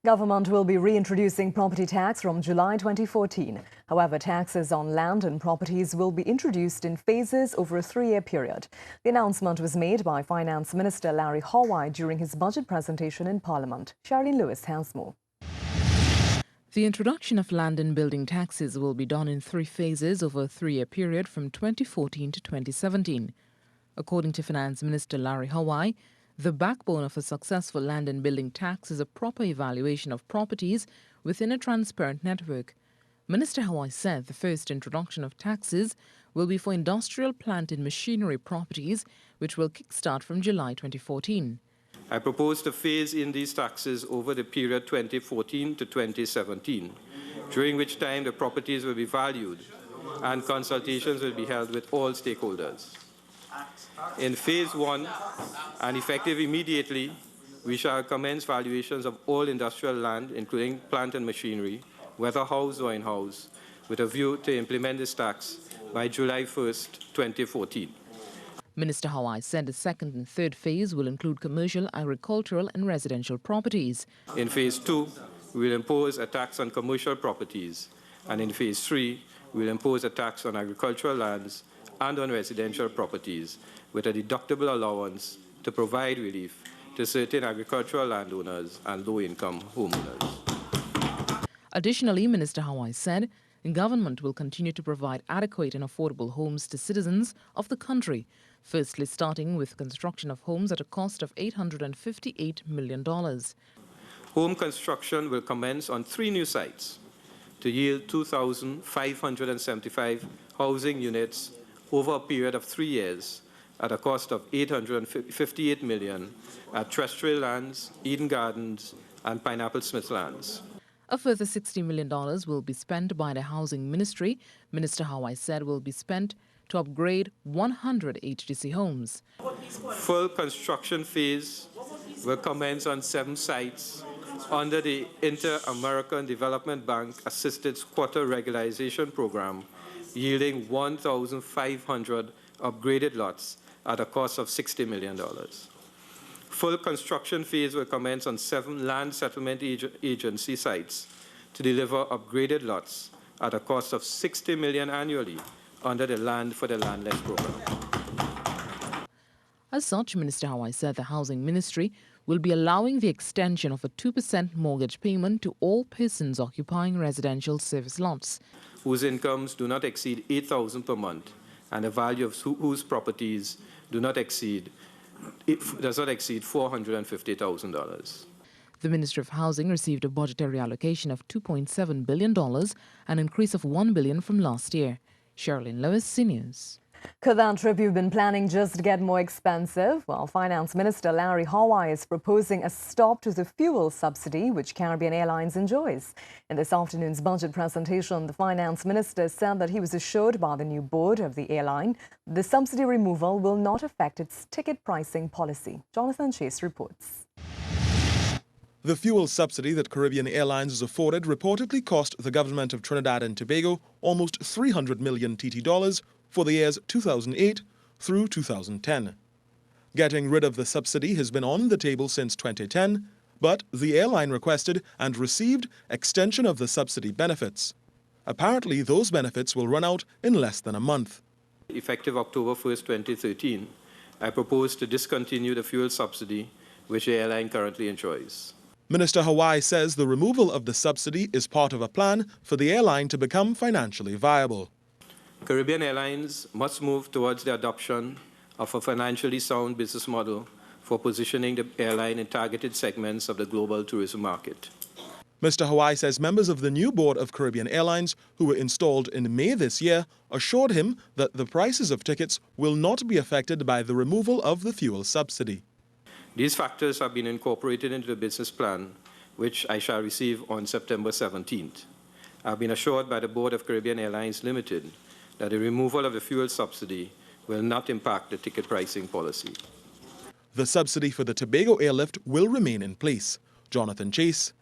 Government will be reintroducing property tax from July 2014. However, taxes on land and properties will be introduced in phases over a 3-year period. The announcement was made by Finance Minister Larry Howai during his budget presentation in Parliament. Cherrylene Lewis has more. The introduction of land and building taxes will be done in 3 phases over a 3-year period from 2014 to 2017. According to Finance Minister Larry Howai, the backbone of a successful land and building tax is a proper evaluation of properties within a transparent network. Minister Howai said the first introduction of taxes will be for industrial plant and machinery properties, which will kickstart from July 2014. I propose to phase in these taxes over the period 2014 to 2017, during which time the properties will be valued and consultations will be held with all stakeholders. In Phase 1, and effective immediately, we shall commence valuations of all industrial land, including plant and machinery, whether house or in-house, with a view to implement this tax by July 1st, 2014. Minister Howai said the second and third phase will include commercial, agricultural and residential properties. In Phase 2, we will impose a tax on commercial properties, and in Phase 3, we will impose a tax on agricultural lands and on residential properties, with a deductible allowance to provide relief to certain agricultural landowners and low-income homeowners. Additionally, Minister Howai said the government will continue to provide adequate and affordable homes to citizens of the country, firstly starting with construction of homes at a cost of $858 million. Home construction will commence on 3 new sites to yield 2,575 housing units over a period of 3 years at a cost of $858 million at Terrestrial Lands, Eden Gardens, and Pineapple Smith Lands. A further $60 million will be spent by the Housing Ministry. Minister Howai said will be spent to upgrade 100 HDC homes. Full construction phase will commence on 7 sites under the Inter-American Development Bank Assisted Squatter Regularization Program, yielding 1,500 upgraded lots at a cost of $60 million. Full construction phase will commence on 7 land settlement agency sites to deliver upgraded lots at a cost of $60 million annually under the Land for the Landless program. As such, Minister Howai said the Housing Ministry will be allowing the extension of a 2% mortgage payment to all persons occupying residential service lots whose incomes do not exceed $8,000 per month and the value of whose properties does not exceed $450,000. The Ministry of Housing received a budgetary allocation of $2.7 billion, an increase of $1 billion from last year. Cherrylene Lewis, CNews. Could that trip you've been planning just get more expensive? Well, Finance Minister Larry Howai is proposing a stop to the fuel subsidy which Caribbean Airlines enjoys. In this afternoon's budget presentation, the Finance Minister said that he was assured by the new board of the airline the subsidy removal will not affect its ticket pricing policy. Jonathan Chase reports. The fuel subsidy that Caribbean Airlines is afforded reportedly cost the government of Trinidad and Tobago almost 300 million TT dollars for the years 2008 through 2010. Getting rid of the subsidy has been on the table since 2010, but the airline requested and received extension of the subsidy benefits. Apparently, those benefits will run out in less than a month. Effective October 1st, 2013, I propose to discontinue the fuel subsidy which the airline currently enjoys. Minister Howai says the removal of the subsidy is part of a plan for the airline to become financially viable. Caribbean Airlines must move towards the adoption of a financially sound business model for positioning the airline in targeted segments of the global tourism market. Mr. Howai says members of the new board of Caribbean Airlines, who were installed in May this year, assured him that the prices of tickets will not be affected by the removal of the fuel subsidy. These factors have been incorporated into the business plan, which I shall receive on September 17th. I have been assured by the board of Caribbean Airlines Limited that the removal of the fuel subsidy will not impact the ticket pricing policy. The subsidy for the Tobago airlift will remain in place. Jonathan Chase,